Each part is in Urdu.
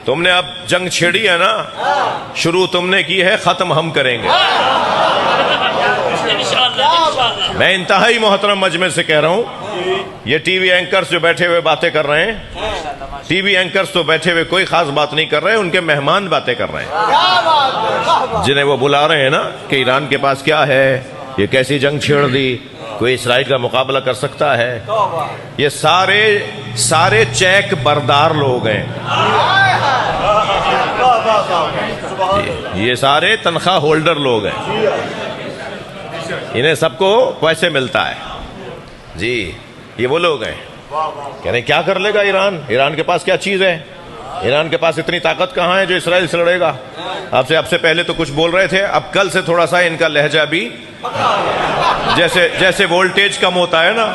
تم نے اب جنگ چھیڑی ہے نا، شروع تم نے کی ہے، ختم ہم کریں گے۔ میں انتہائی محترم مجمع سے کہہ رہا ہوں، یہ ٹی وی اینکرز جو بیٹھے ہوئے باتیں کر رہے ہیں، ٹی وی اینکرز تو بیٹھے ہوئے کوئی خاص بات نہیں کر رہے، ان کے مہمان باتیں کر رہے ہیں، جنہیں وہ بلا رہے ہیں نا کہ ایران کے پاس کیا ہے، یہ کیسی جنگ چھیڑ دی، کوئی اسرائیل کا مقابلہ کر سکتا ہے۔ یہ سارے چیک بردار لوگ ہیں، یہ سارے تنخواہ ہولڈر لوگ ہیں، انہیں سب کو پیسے ملتا ہے جی۔ یہ وہ لوگ ہیں کہہ رہے ہیں کیا کر لے گا ایران، ایران کے پاس کیا چیز ہے، ایران کے پاس اتنی طاقت کہاں ہے جو اسرائیل سے لڑے گا۔ آپ سے پہلے تو کچھ بول رہے تھے، اب کل سے تھوڑا سا ان کا لہجہ بھی جیسے وولٹیج کم ہوتا ہے نا،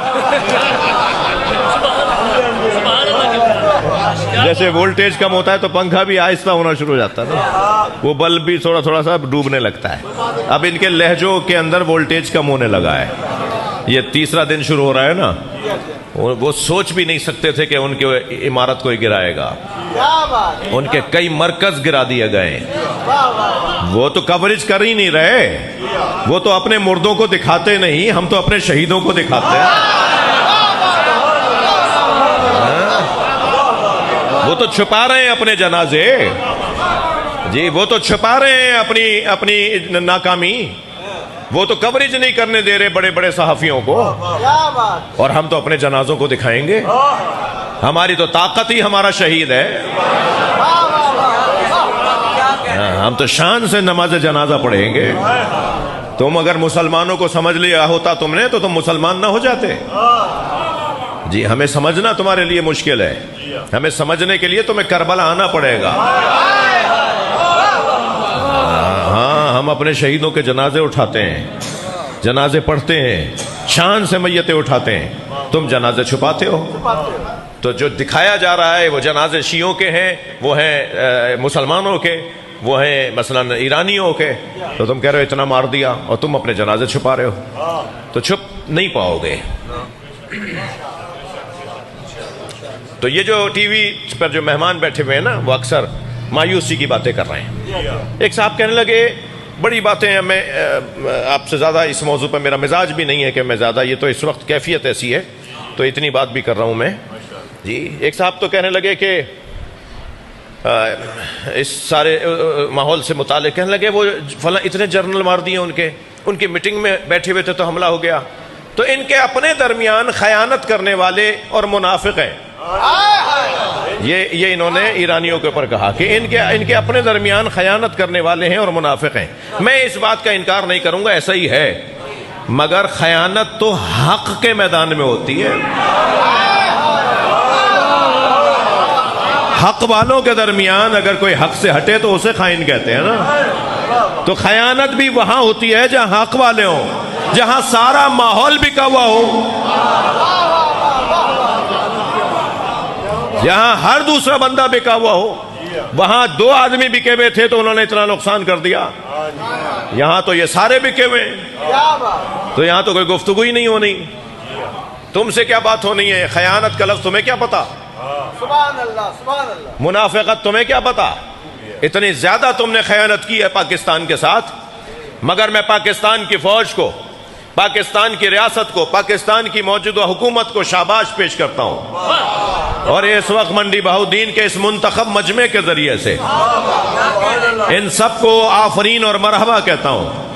جیسے وولٹیج کم ہوتا ہے تو پنکھا بھی آہستہ ہونا شروع ہو جاتا ہے نا، وہ بلب بھی تھوڑا سا ڈوبنے لگتا ہے۔ اب ان کے لہجوں کے اندر وولٹیج کم ہونے لگا ہے۔ یہ تیسرا دن شروع ہو رہا ہے نا، وہ سوچ بھی نہیں سکتے تھے کہ ان کے عمارت کو ہی گرائے گا، ان کے کئی مرکز گرا دیے گئے۔ وہ تو کوریج کر ہی نہیں رہے، وہ تو اپنے مردوں کو دکھاتے نہیں، ہم تو اپنے شہیدوں کو دکھاتے ہیں۔ وہ تو چھپا رہے ہیں اپنے جنازے جی، وہ تو چھپا رہے ہیں اپنی ناکامی، وہ تو کوریج نہیں کرنے دے رہے بڑے بڑے صحافیوں کو، اور ہم تو اپنے جنازوں کو دکھائیں گے۔ ہماری تو طاقت ہی ہمارا شہید ہے، ہم تو شان سے نماز جنازہ پڑھیں گے۔ تم اگر مسلمانوں کو سمجھ لیا ہوتا تم نے تو تم مسلمان نہ ہو جاتے جی۔ ہمیں سمجھنا تمہارے لیے مشکل ہے، ہمیں سمجھنے کے لیے تمہیں کربلا آنا پڑے گا۔ ہاں، ہم اپنے شہیدوں کے جنازے اٹھاتے ہیں، جنازے پڑھتے ہیں، شان سے میتیں اٹھاتے ہیں، تم جنازے چھپاتے ہو۔ تو جو دکھایا جا رہا ہے وہ جنازے شیعوں کے ہیں، وہ ہیں مسلمانوں کے، وہ ہیں مثلا ایرانیوں کے، تو تم کہہ رہے ہو اتنا مار دیا اور تم اپنے جنازے چھپا رہے ہو، تو چھپ نہیں پاؤ گے۔ تو یہ جو ٹی وی پر جو مہمان بیٹھے ہوئے ہیں نا، وہ اکثر مایوسی کی باتیں کر رہے ہیں۔ ایک صاحب کہنے لگے بڑی باتیں ہیں، میں آپ سے زیادہ اس موضوع پر میرا مزاج بھی نہیں ہے کہ میں زیادہ، یہ تو اس وقت کیفیت ایسی ہے تو اتنی بات بھی کر رہا ہوں میں جی۔ ایک صاحب تو کہنے لگے کہ اس سارے ماحول سے متعلق کہنے لگے وہ فلاں اتنے جرنل مار دیے، ان کی میٹنگ میں بیٹھے ہوئے تھے تو حملہ ہو گیا، تو ان کے اپنے درمیان خیانت کرنے والے اور منافق ہیں۔ یہ انہوں نے ایرانیوں کے اوپر کہا کہ ان کے اپنے درمیان خیانت کرنے والے ہیں اور منافق ہیں۔ میں اس بات کا انکار نہیں کروں گا، ایسا ہی ہے، مگر خیانت تو حق کے میدان میں ہوتی ہے۔ حق والوں کے درمیان اگر کوئی حق سے ہٹے تو اسے خائن کہتے ہیں نا، تو خیانت بھی وہاں ہوتی ہے جہاں حق والے ہوں، جہاں سارا ماحول بکا ہوا ہو، جہاں ہر دوسرا بندہ بکا ہوا ہو۔ وہاں 2 آدمی بکے ہوئے تھے تو انہوں نے اتنا نقصان کر دیا، یہاں تو یہ سارے بکے ہوئے ہیں، تو یہاں تو کوئی گفتگو ہی نہیں ہونی۔ تم سے کیا بات ہونی ہے؟ خیانت کا لفظ تمہیں کیا پتا؟ سبحان اللہ، سبحان اللہ۔ منافقت تمہیں کیا پتا؟ اتنی زیادہ تم نے خیانت کی ہے پاکستان کے ساتھ، مگر میں پاکستان کی فوج کو، پاکستان کی ریاست کو، پاکستان کی موجودہ حکومت کو شاباش پیش کرتا ہوں، اور اس وقت منڈی بہاؤدین کے اس منتخب مجمع کے ذریعے سے ان سب کو آفرین اور مرحبا کہتا ہوں۔